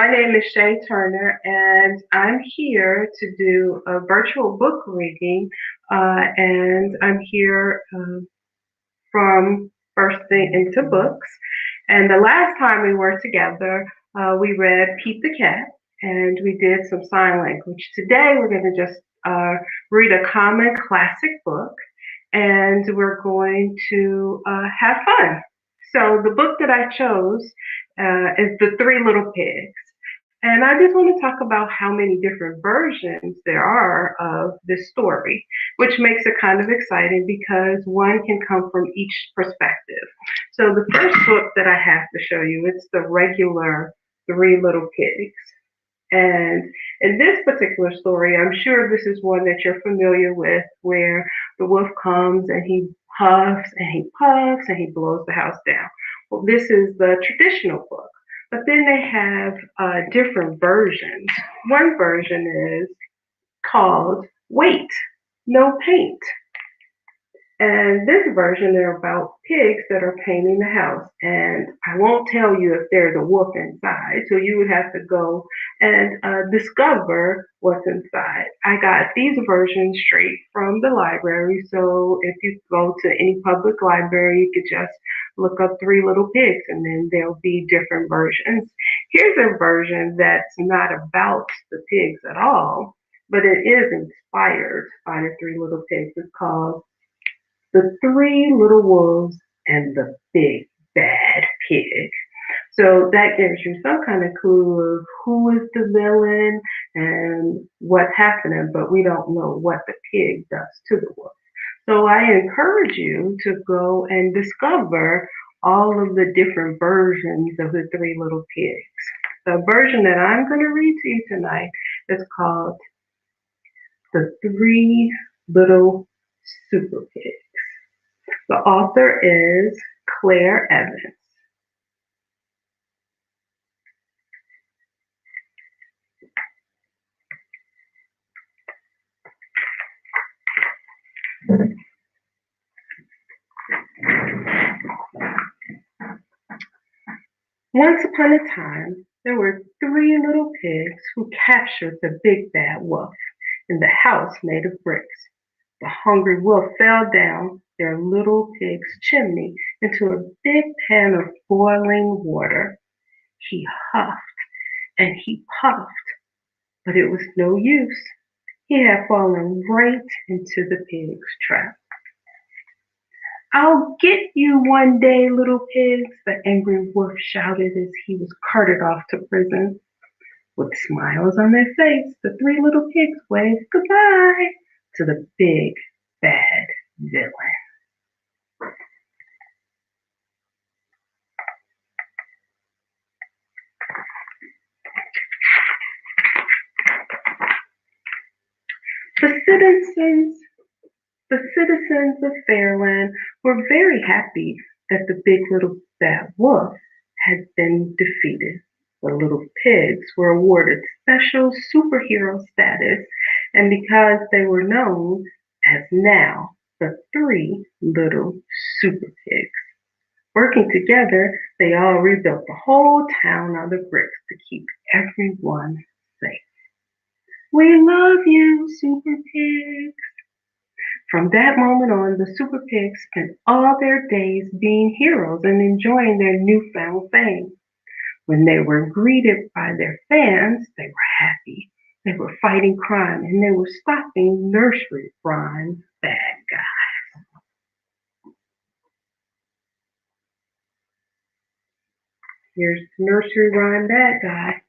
My name is Shae Turner, and I'm here to do a virtual book reading. And I'm here from First Thing into Books. And the last time we were together, we read Pete the Cat, and we did some sign language. Today, we're going to just read a common classic book, and we're going to have fun. So the book that I chose is The Three Little Pigs. And I just want to talk about how many different versions there are of this story, which makes it kind of exciting because one can come from each perspective. So the first book that I have to show you, it's the regular Three Little Pigs. And in this particular story, I'm sure this is one that you're familiar with, where the wolf comes and he puffs and he puffs and he blows the house down. Well, this is the traditional book. But then they have different versions. One version is called Wait, No Paint. And this version, they're about pigs that are painting the house. And I won't tell you if there's a wolf inside, so you would have to go and discover what's inside. I got these versions straight from the library, so if you go to any public library, you could just look up Three Little Pigs, and then there'll be different versions. Here's a version that's not about the pigs at all, but it is inspired by the Three Little Pigs. It's called The Three Little Wolves and the Big Bad Pig. So that gives you some kind of clue of who is the villain and what's happening, but we don't know what the pig does to the wolf. So I encourage you to go and discover all of the different versions of the Three Little Pigs. The version that I'm going to read to you tonight is called The Three Little Super Pigs. The author is Claire Evans. Once upon a time, there were three little pigs who captured the big bad wolf in the house made of bricks. The hungry wolf fell down their little pig's chimney into a big pan of boiling water. He huffed and he puffed, but it was no use. He had fallen right into the pig's trap. "I'll get you one day, little pigs," the angry wolf shouted as he was carted off to prison. With smiles on their faces, the three little pigs waved goodbye to the big bad villain. The citizens The citizens of Fairyland were very happy that the big little bad wolf had been defeated. The little pigs were awarded special superhero status, and because they were known as now the three little super pigs. Working together, they all rebuilt the whole town out of bricks to keep everyone safe. "We love you, super pigs." From that moment on, the Super Pigs spent all their days being heroes and enjoying their newfound fame. When they were greeted by their fans, they were happy. They were fighting crime and they were stopping nursery rhyme bad guys. Here's the nursery rhyme bad guy.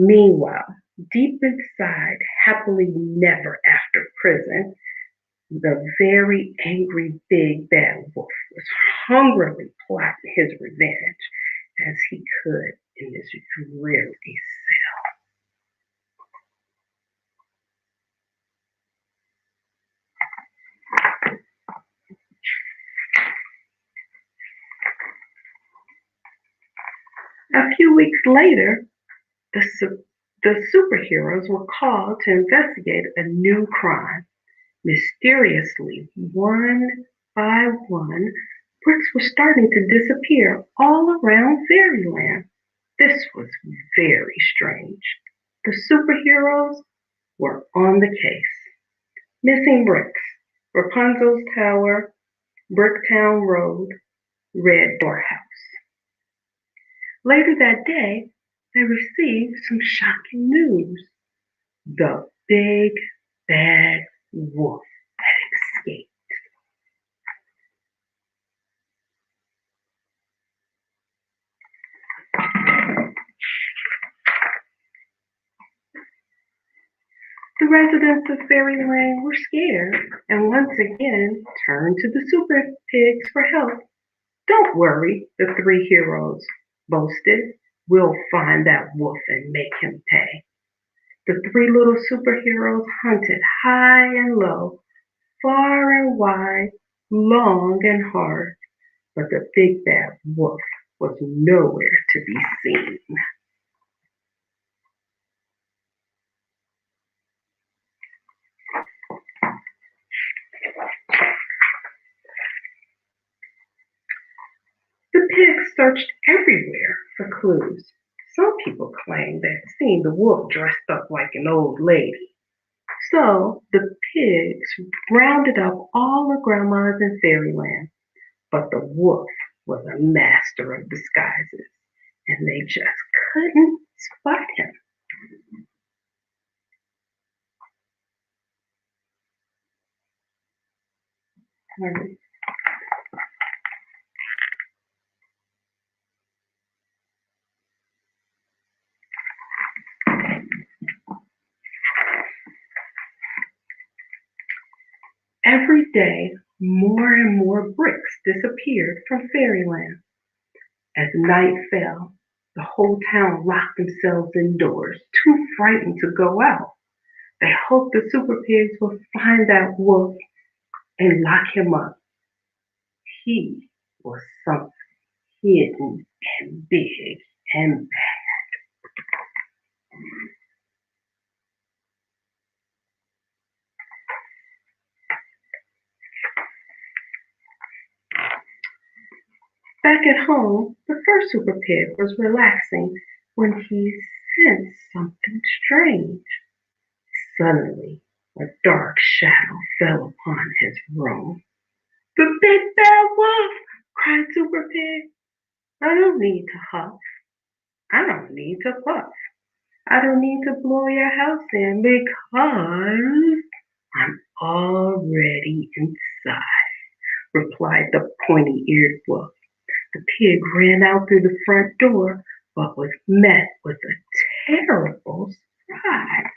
Meanwhile, deep inside, happily never after prison, the very angry big bad wolf was hungrily plotting his revenge as he could in this dreary cell. A few weeks later, the The superheroes were called to investigate a new crime. Mysteriously, one by one, bricks were starting to disappear all around Fairyland. This was very strange. The superheroes were on the case. Missing bricks, Rapunzel's Tower, Bricktown Road, Red Door House. Later that day, they received some shocking news. The big bad wolf had escaped. The residents of Fairyland were scared and once again turned to the super pigs for help. Don't worry, the three heroes boasted. We'll find that wolf and make him pay. The three little superheroes hunted high and low, far and wide, long and hard, but the big bad wolf was nowhere to be seen. The pigs searched everywhere for clues. Some people claimed they'd seen the wolf dressed up like an old lady. So the pigs rounded up all the grandmas in Fairyland, but the wolf was a master of disguises, and they just couldn't spot him. Every day, more and more bricks disappeared from Fairyland. As night fell, the whole town locked themselves indoors, too frightened to go out. They hoped the super pigs would find that wolf and lock him up. He was something hidden and big and back at home, the first super pig was relaxing when he sensed something strange. Suddenly, a dark shadow fell upon his room. The big bad wolf! Cried Super Pig. I don't need to huff. I don't need to puff. I don't need to blow your house in because I'm already inside, replied the pointy eared wolf. The pig ran out through the front door, but was met with a terrible surprise.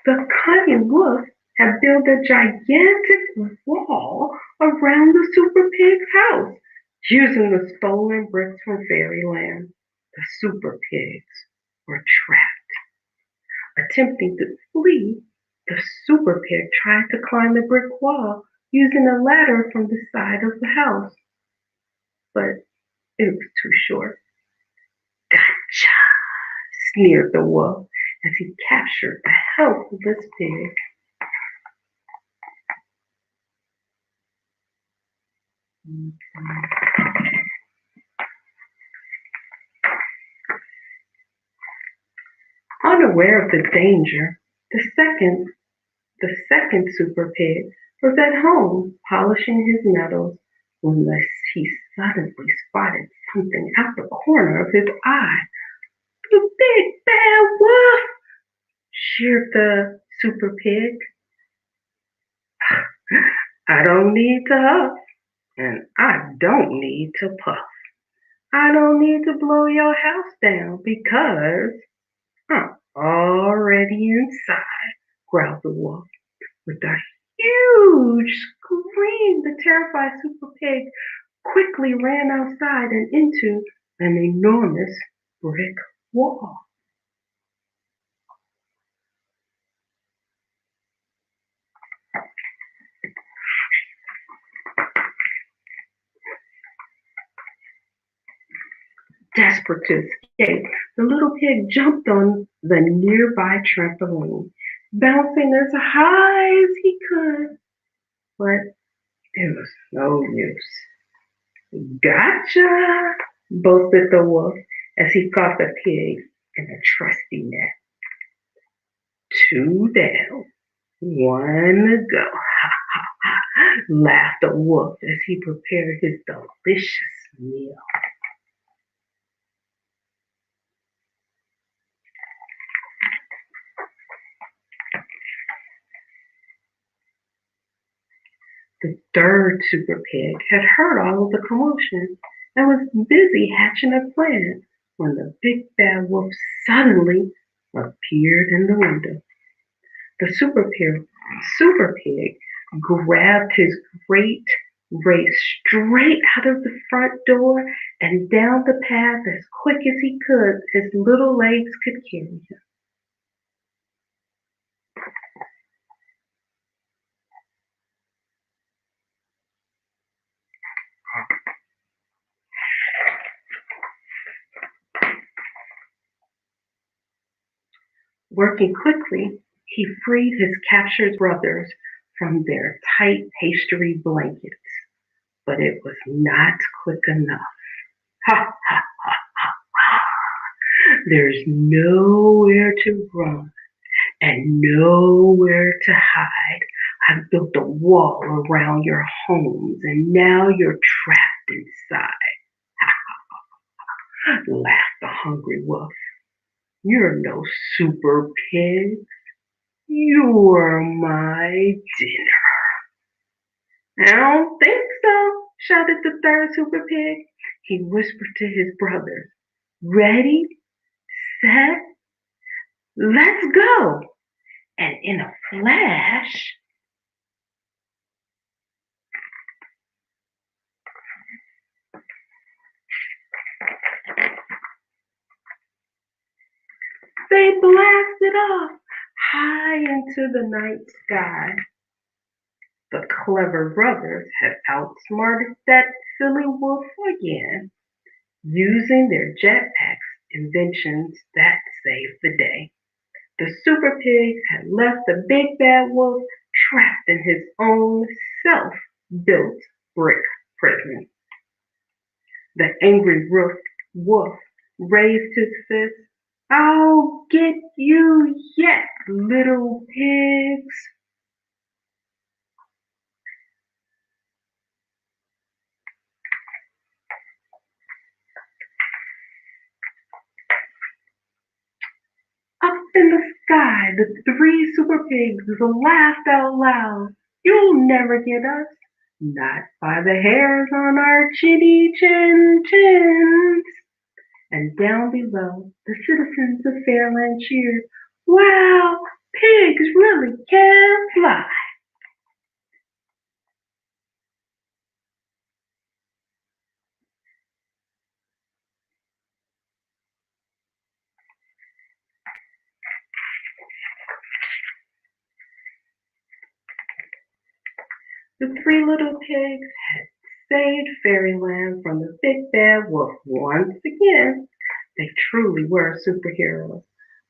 The cunning wolf had built a gigantic wall around the super pig's house, using the stolen bricks from Fairyland. The super pigs were trapped. Attempting to flee, the super pig tried to climb the brick wall using a ladder from the side of the house, but it was too short. Gotcha! Sneered the wolf as he captured the helpless pig. Unaware of the danger, the second super pig was at home polishing his metals when he suddenly spotted something out the corner of his eye. The big bad wolf! Cheered the super pig. I don't need to huff, and I don't need to puff. I don't need to blow your house down because I'm already inside, growled the wolf. With a huge scream, the terrified super pig quickly ran outside and into an enormous brick wall. Desperate to escape, the little pig jumped on the nearby trampoline, bouncing as high as he could, but it was no use. Gotcha, boasted the wolf as he caught the pig in a trusty net. Two down, one to go. Ha ha ha, laughed the wolf as he prepared his delicious meal. The third super pig had heard all of the commotion and was busy hatching a plan when the big bad wolf suddenly appeared in the window. The super pig grabbed his great raced straight out of the front door and down the path as quick as he could, his little legs could carry him. Working quickly, he freed his captured brothers from their tight pastry blankets, but it was not quick enough. Ha ha ha ha ha! There's nowhere to run and nowhere to hide. I've built a wall around your homes and now you're trapped inside. Laughed the hungry wolf. You're no super pig. You're my dinner. I don't think so, shouted the third super pig. He whispered to his brothers. Ready, set, let's go. And in a flash, they blasted off high into the night sky. The clever brothers had outsmarted that silly wolf again, using their jetpacks inventions that saved the day. The super pigs had left the big bad wolf trapped in his own self-built brick prison. The angry wolf raised his fist. I'll get you yet, little pigs. Up in the sky, the three super pigs laughed out loud. You'll never get us. Not by the hairs on our chinny chin chins. And down below, the citizens of Fairland cheered. Wow, pigs really can fly. The three little pigs had saved Fairyland from the big bad wolf once again. They truly were superheroes.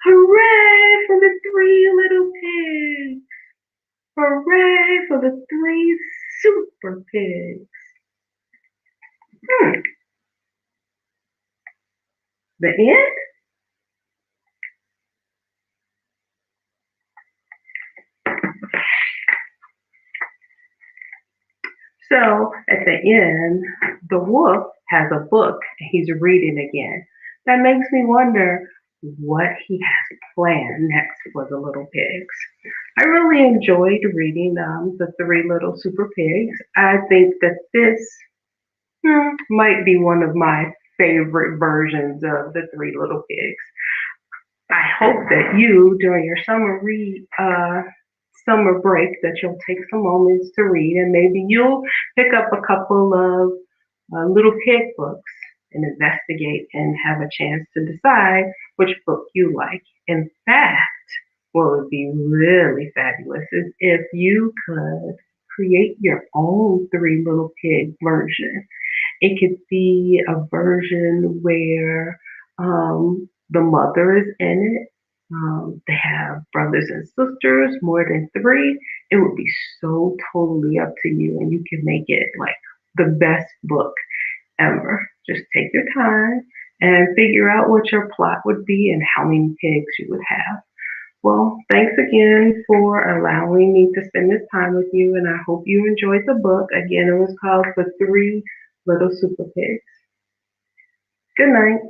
Hooray for the three little pigs! Hooray for the three super pigs! Hmm. The end? So at the end, the wolf has a book and he's reading again. That makes me wonder what he has planned next for the little pigs. I really enjoyed reading the Three Little Super Pigs. I think that this might be one of my favorite versions of the Three Little Pigs. I hope that you, during your summer break, that you'll take some moments to read, and maybe you'll pick up a couple of little pig books and investigate and have a chance to decide which book you like. In fact, what would be really fabulous is if you could create your own Three Little Pig version It could be a version where the mother is in it. They have brothers and sisters, more than three. It would be so totally up to you, and you can make it like the best book ever. Just take your time and figure out what your plot would be and how many pigs you would have. Well, thanks again for allowing me to spend this time with you, and I hope you enjoyed the book. Again, it was called The Three Little Super Pigs. Good night.